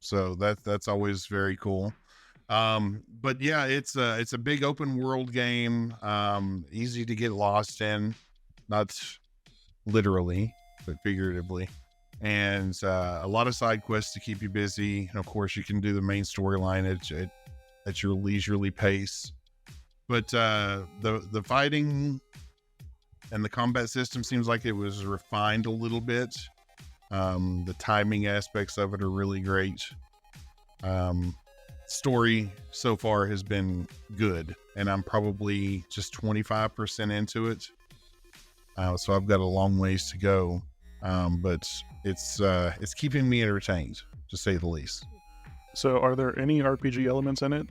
So that's always very cool. But yeah, it's a big open world game, easy to get lost in, not literally, but figuratively. And a lot of side quests to keep you busy. And of course, you can do the main storyline at your leisurely pace. But the fighting and the combat system seems like it was refined a little bit. The timing aspects of it are really great. Story so far has been good, and I'm probably just 25% into it. So I've got a long ways to go. But it's keeping me entertained, to say the least. So are there any RPG elements in it?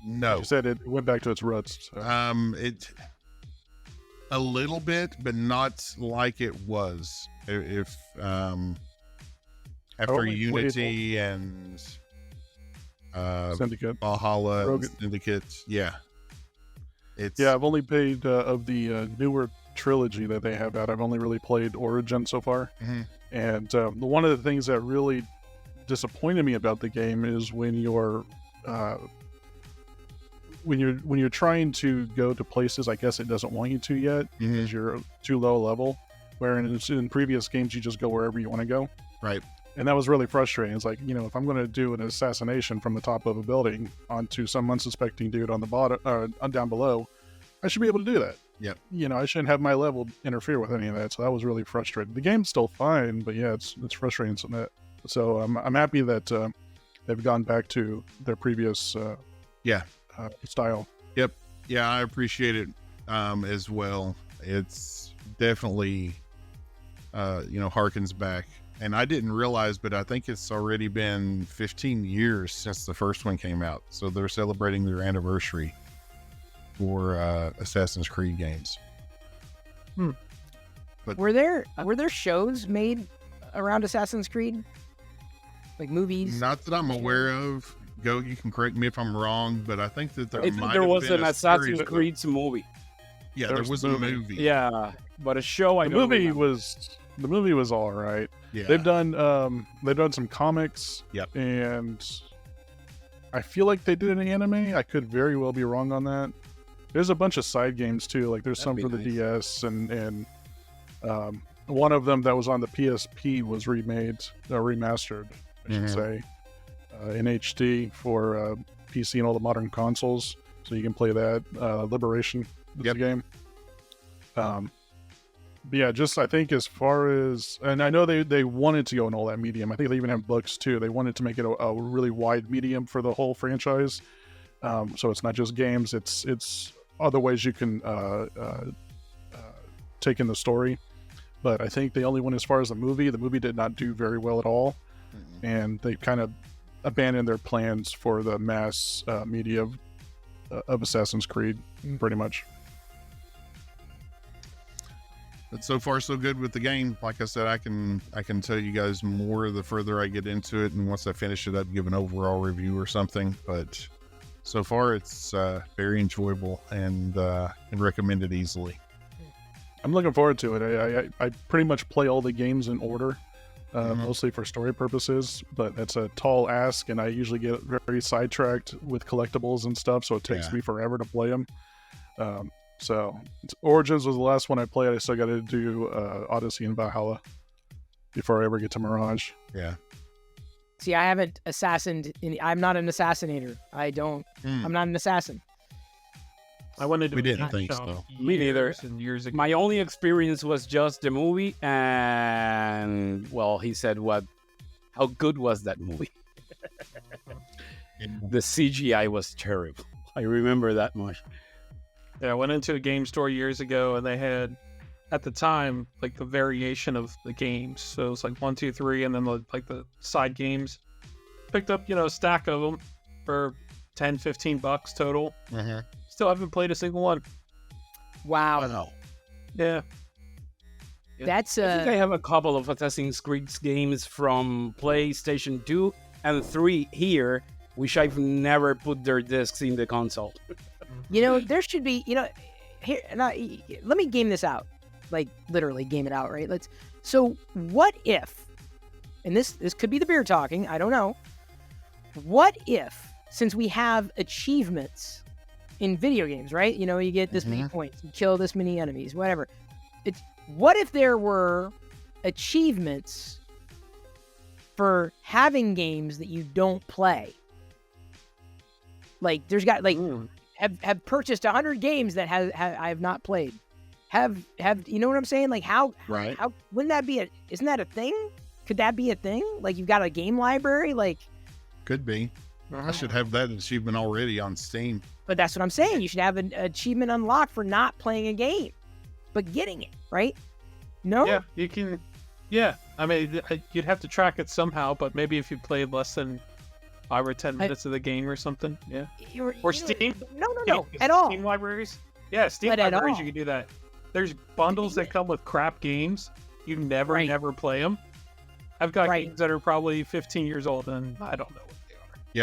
No. You said it went back to its roots. So. It a little bit, but not like it was. If after Unity and Syndicate, Valhalla, Rogue. Syndicate, yeah. I've only played of the newer trilogy that they have out. I've only really played Origin so far, and one of the things that really disappointed me about the game is when you're trying to go to places, I guess it doesn't want you to yet because you're too low level. Where in previous games you just go wherever you want to go, right? And that was really frustrating. It's like, if I'm going to do an assassination from the top of a building onto some unsuspecting dude on the bottom, down below, I should be able to do that. Yep. I shouldn't have my level interfere with any of that. So that was really frustrating. The game's still fine, but yeah, it's frustrating. So I'm happy that they've gone back to their previous style. Yep. Yeah, I appreciate it as well. It's definitely harkens back. And I didn't realize, but I think it's already been 15 years since the first one came out. So they're celebrating their anniversary for Assassin's Creed games. But were there shows made around Assassin's Creed, like movies? Not that I'm aware of. You can correct me if I'm wrong, but I think that there was an Assassin's Creed movie. Yeah, there was a movie. Yeah, but a show The movie was all right. Yeah. They've done some comics. Yep. And I feel like they did an anime. I could very well be wrong on that. There's a bunch of side games too. Like there's some for the DS and one of them that was on the PSP was remastered, I should say, in HD for PC and all the modern consoles. So you can play that. Liberation is the game. But yeah, just I think as far as, and I know they wanted to go in all that medium. I think they even have books too. They wanted to make it a really wide medium for the whole franchise. So it's not just games. It's other ways you can take in the story. But I think they only went as far as the movie. The movie did not do very well at all, and they kind of abandoned their plans for the mass media of Assassin's Creed, pretty much. But so far so good with the game. Like I said, I can tell you guys more the further I get into it, and once I finish it up, give an overall review or something. But so far it's very enjoyable and recommended easily. I'm looking forward to it. I pretty much play all the games in order, mostly for story purposes, but that's a tall ask, and I usually get very sidetracked with collectibles and stuff, so it takes me forever to play them. So Origins was the last one I played. I still got to do Odyssey and Valhalla before I ever get to Mirage. Yeah. See, I haven't I'm not an assassinator. I'm not an assassin. I wanted to. We didn't think so. Me neither. And years ago. My only experience was just the movie, and well, he said, how good was that movie? The CGI was terrible. I remember that much. Yeah, I went into a game store years ago, and they had, at the time, like the variation of the games. So it was like 1, 2, 3, and then the side games. Picked up, a stack of them for $10-15 total. Still haven't played a single one. Wow. I know. Yeah. That's I think I have a couple of Assassin's Creed games from PlayStation 2 and 3 here, which I've never put their discs in the console. There should be, here. Let me game this out, like literally game it out, right? So, what if and this could be the beer talking, I don't know. What if, since we have achievements in video games, right? You know, you get this many points, you kill this many enemies, whatever. What if there were achievements for having games that you don't play? Like, there's got, like, have purchased 100 games that I have not played. Have you know what I'm saying? Like, how wouldn't that be isn't that a thing? Could that be a thing? Like, you've got a game library, like. Could be. I should have that achievement already on Steam. But that's what I'm saying. You should have an achievement unlocked for not playing a game, but getting it, right? No? Yeah, you can. Yeah, I mean, you'd have to track it somehow, but maybe if you played less than 5 or 10 minutes of the game or something, yeah. Or Steam? No, at all. Steam libraries? Yeah, Steam libraries, you can do that. There's bundles that come with crap games. You never play them. I've got games that are probably 15 years old, and I don't know what they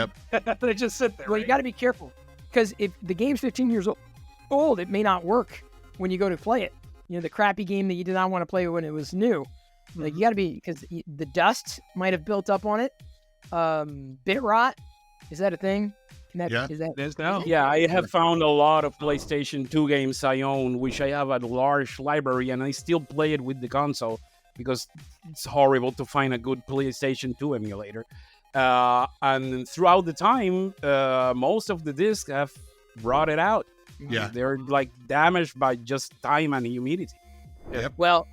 are. Yep. They just sit there. Well, you got to be careful, because if the game's 15 years old, it may not work when you go to play it. You know, the crappy game that you did not want to play when it was new. Like, you got to be, because the dust might have built up on it. Bit rot, is that a thing? It is now. Yeah, I have found a lot of PlayStation 2 games I own, which I have a large library, and I still play it with the console because it's horrible to find a good PlayStation 2 emulator. And throughout the time, most of the discs have brought it out. Yeah, they're like damaged by just time and humidity. Yep. Well,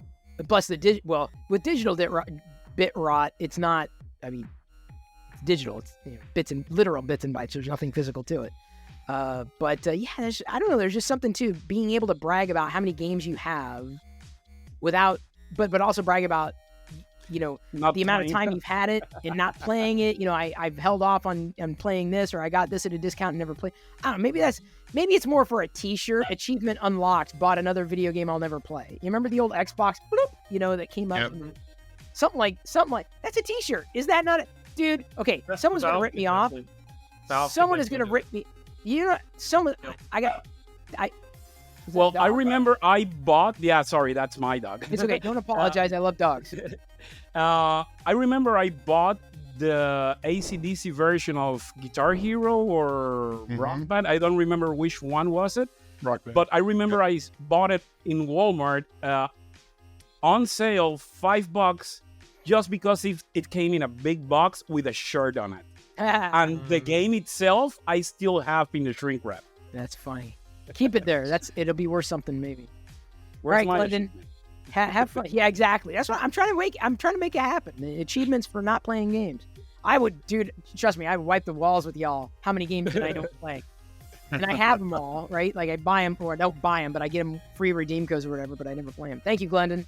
plus with digital bit rot, it's not. I mean, it's digital. It's literal bits and bytes. There's nothing physical to it. But yeah, I don't know. There's just something to being able to brag about how many games you have, without, but also brag about, you know, not the amount of time you've had it and not playing it. You know, I've held off on playing this, or I got this at a discount and never played. I don't know. Maybe it's more for a T-shirt. Achievement unlocked. Bought another video game I'll never play. You remember the old Xbox? Bloop, you know, that came up. Yep. And something like that's a T-shirt. Is that not it, dude? Okay, someone's gonna rip me off. Someone is gonna rip me. You know, someone. Well, I remember I bought. Yeah, sorry, that's my dog. It's okay. Don't apologize. I love dogs. I remember I bought the AC/DC version of Guitar Hero or Rock Band. I don't remember which one was it. Rock Band. But I remember I bought it in Walmart on sale, $5, just because it came in a big box with a shirt on it. And the game itself, I still have in the shrink wrap. That's funny. Keep it there. It'll be worth something maybe. Where's right, Glendon. Have fun. Yeah, exactly. That's what I'm trying to make it happen. The achievements for not playing games. Dude, trust me, I would wipe the walls with y'all. How many games that I don't play? And I have them all, right? Like, I buy them, or I don't buy them, but I get them free redeem codes or whatever, but I never play them. Thank you, Glendon.